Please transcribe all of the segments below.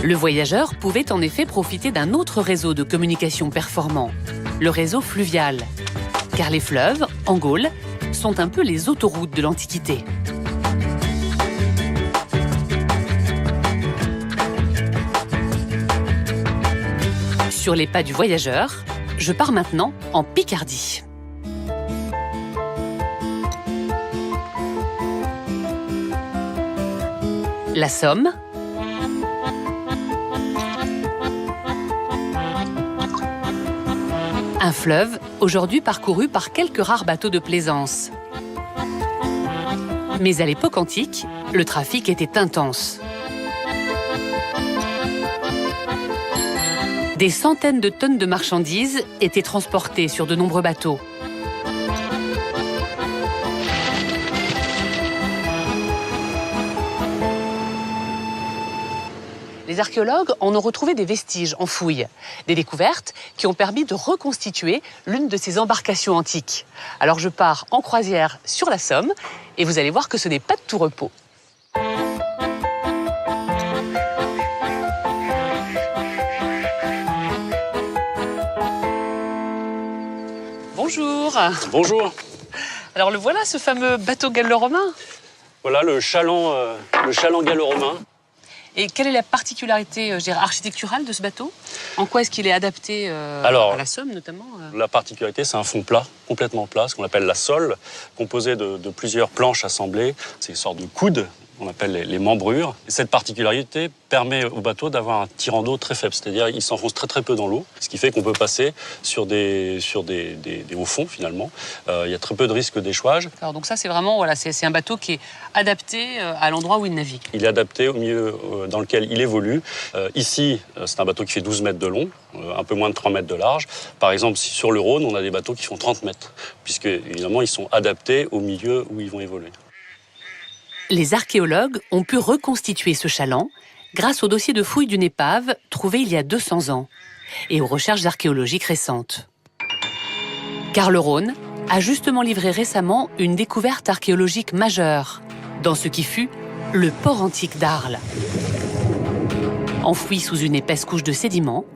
Le voyageur pouvait en effet profiter d'un autre réseau de communication performant, le réseau fluvial. Car les fleuves, en Gaule, sont un peu les autoroutes de l'Antiquité. Sur les pas du voyageur, je pars maintenant en Picardie. La Somme, un fleuve aujourd'hui parcouru par quelques rares bateaux de plaisance. Mais à l'époque antique, le trafic était intense. Des centaines de tonnes de marchandises étaient transportées sur de nombreux bateaux. Les archéologues en ont retrouvé des vestiges en fouilles, des découvertes qui ont permis de reconstituer l'une de ces embarcations antiques. Alors je pars en croisière sur la Somme et vous allez voir que ce n'est pas de tout repos. Bonjour. Bonjour. Alors le voilà, ce fameux bateau gallo-romain. Voilà le chaland gallo-romain. Et quelle est la particularité architecturale de ce bateau? En quoi est-ce qu'il est adapté à la Somme notamment La particularité, c'est un fond plat, complètement plat, ce qu'on appelle la sole, composé de plusieurs planches assemblées. C'est une sorte de coude, on appelle les membrures. Et cette particularité permet au bateau d'avoir un tirant d'eau très faible, c'est-à-dire il s'enfonce très peu dans l'eau, ce qui fait qu'on peut passer sur des hauts fonds finalement. Il y a très peu de risque d'échouage. Alors donc ça c'est vraiment c'est un bateau qui est adapté à l'endroit où il navigue. Il est adapté au milieu dans lequel il évolue. Ici, c'est un bateau qui fait 12 mètres de long, un peu moins de 3 mètres de large. Par exemple, sur le Rhône, on a des bateaux qui font 30 mètres, puisque évidemment ils sont adaptés au milieu où ils vont évoluer. Les archéologues ont pu reconstituer ce chaland grâce au dossier de fouille d'une épave trouvée il y a 200 ans et aux recherches archéologiques récentes. Car le Rhône a justement livré récemment une découverte archéologique majeure dans ce qui fut le port antique d'Arles. Enfoui sous une épaisse couche de sédiments,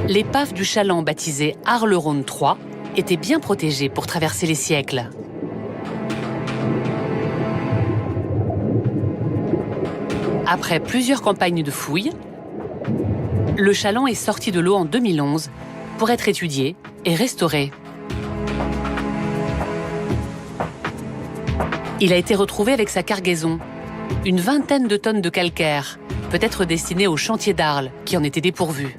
l'épave du chaland baptisée Arles-Rhône III était bien protégée pour traverser les siècles. Après plusieurs campagnes de fouilles, le chaland est sorti de l'eau en 2011 pour être étudié et restauré. Il a été retrouvé avec sa cargaison, une vingtaine de tonnes de calcaire, peut-être destinées au chantier d'Arles qui en était dépourvu.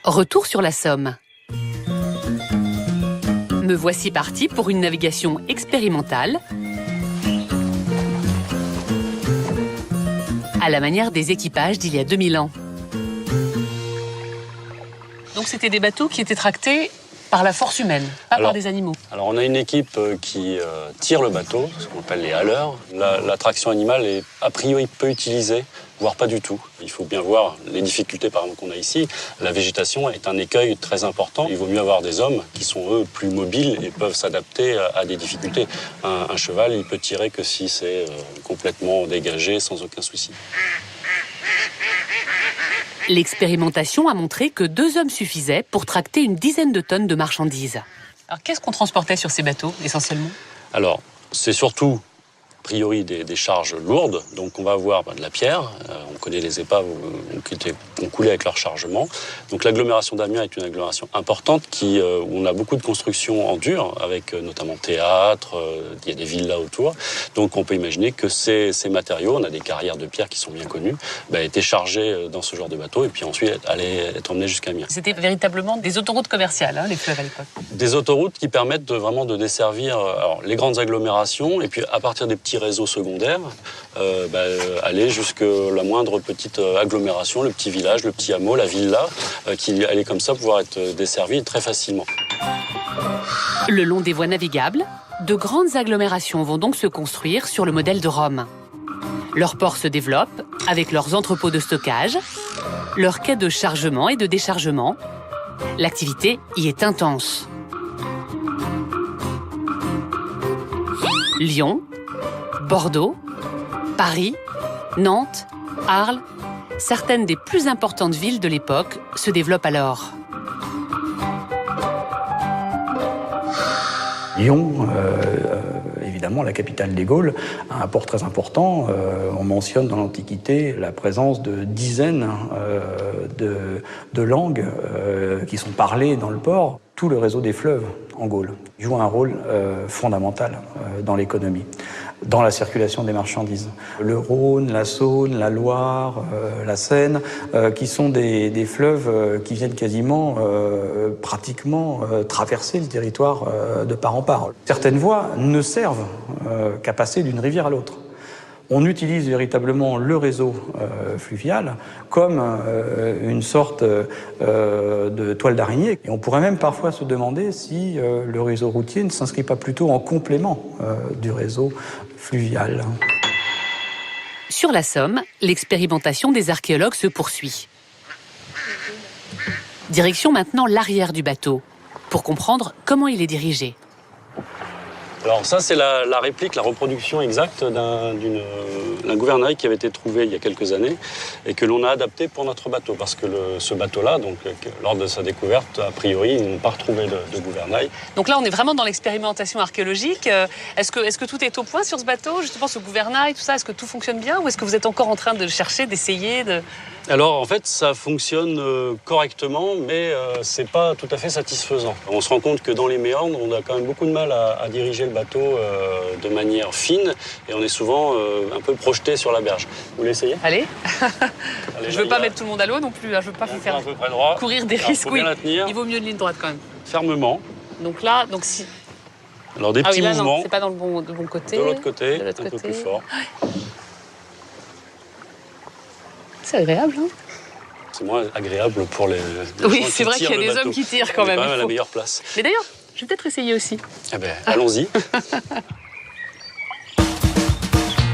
Retour sur la Somme. Me voici parti pour une navigation expérimentale à la manière des équipages d'il y a 2000 ans. Donc c'était des bateaux qui étaient tractés par la force humaine, pas par des animaux. Alors on a une équipe qui tire le bateau, ce qu'on appelle les haleurs. La traction animale est a priori peu utilisée, voire pas du tout. Il faut bien voir les difficultés par exemple qu'on a ici. La végétation est un écueil très important. Il vaut mieux avoir des hommes qui sont eux plus mobiles et peuvent s'adapter à des difficultés. Un cheval, il peut tirer que si c'est complètement dégagé sans aucun souci. L'expérimentation a montré que 2 hommes suffisaient pour tracter une dizaine de tonnes de marchandises. Alors qu'est-ce qu'on transportait sur ces bateaux essentiellement? Alors c'est surtout a priori des charges lourdes, donc on va avoir de la pierre, on connaît les épaves qui ont coulé avec leur chargement. Donc l'agglomération d'Amiens est une agglomération importante où on a beaucoup de constructions en dur, avec notamment théâtre, il y a des villas autour. Donc on peut imaginer que ces matériaux, on a des carrières de pierre qui sont bien connues, étaient chargés dans ce genre de bateau et puis ensuite allaient être emmenés jusqu'à Amiens. C'était véritablement des autoroutes commerciales, les fleuves à l'époque. Des autoroutes qui permettent vraiment de desservir les grandes agglomérations et puis à partir des petits réseaux secondaires, aller jusqu'à la moindre petite agglomération, le petit village, le petit hameau, la villa, qui allait comme ça pouvoir être desservie très facilement. Le long des voies navigables, de grandes agglomérations vont donc se construire sur le modèle de Rome. Leurs ports se développent avec leurs entrepôts de stockage, leurs quais de chargement et de déchargement. L'activité y est intense. Lyon, Bordeaux, Paris, Nantes, Arles, certaines des plus importantes villes de l'époque se développent alors. Lyon, évidemment, la capitale des Gaules, a un port très important. On mentionne dans l'Antiquité la présence de dizaines de langues qui sont parlées dans le port. Tout le réseau des fleuves en Gaule joue un rôle fondamental dans l'économie, dans la circulation des marchandises. Le Rhône, la Saône, la Loire, la Seine, qui sont des fleuves qui viennent quasiment, pratiquement, traverser le territoire de part en part. Certaines voies ne servent qu'à passer d'une rivière à l'autre. On utilise véritablement le réseau fluvial comme une sorte de toile d'araignée. Et on pourrait même parfois se demander si le réseau routier ne s'inscrit pas plutôt en complément du réseau fluvial. Sur la Somme, l'expérimentation des archéologues se poursuit. Direction maintenant l'arrière du bateau, pour comprendre comment il est dirigé. Alors ça, c'est la réplique, la reproduction exacte d'un gouvernail qui avait été trouvé il y a quelques années et que l'on a adapté pour notre bateau. Parce que ce bateau-là, donc, lors de sa découverte, a priori, ils n'ont pas retrouvé de gouvernail. Donc là, on est vraiment dans l'expérimentation archéologique. Est-ce que tout est au point sur ce bateau? Justement, ce gouvernail, tout ça, est-ce que tout fonctionne bien? Ou est-ce que vous êtes encore en train de chercher, d'essayer Alors, en fait, ça fonctionne correctement, mais c'est pas tout à fait satisfaisant. On se rend compte que dans les méandres, on a quand même beaucoup de mal à diriger le bateau de manière fine, et on est souvent un peu projeté sur la berge. Vous voulez essayer? Allez. Allez, Je veux pas mettre tout le monde à l'eau non plus. Je veux pas vous faire à peu près droit. courir des risques. Faut bien la tenir. Il vaut mieux une ligne droite quand même. Fermement. Donc là, si. Alors des petits là, mouvements. non, c'est pas dans le bon côté. De l'autre côté, De l'autre un peu côté. plus fort. C'est agréable, hein? C'est moins agréable pour les Oui, gens c'est qui vrai qu'il y a tirent le des bateau. hommes qui tirent quand même. On est il à la faut. meilleure place. Mais d'ailleurs, je vais peut-être essayer aussi. Eh ben, allons-y.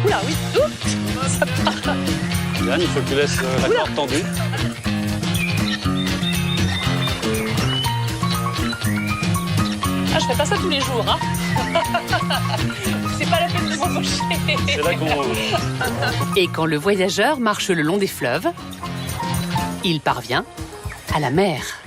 Oula, oui. Oups, ça part. Yann, il faut que tu laisses la corde tendue. Ah, je fais pas ça tous les jours, hein. C'est pas la peine de m'embaucher. C'est là qu'on... Et quand le voyageur marche le long des fleuves, il parvient à la mer.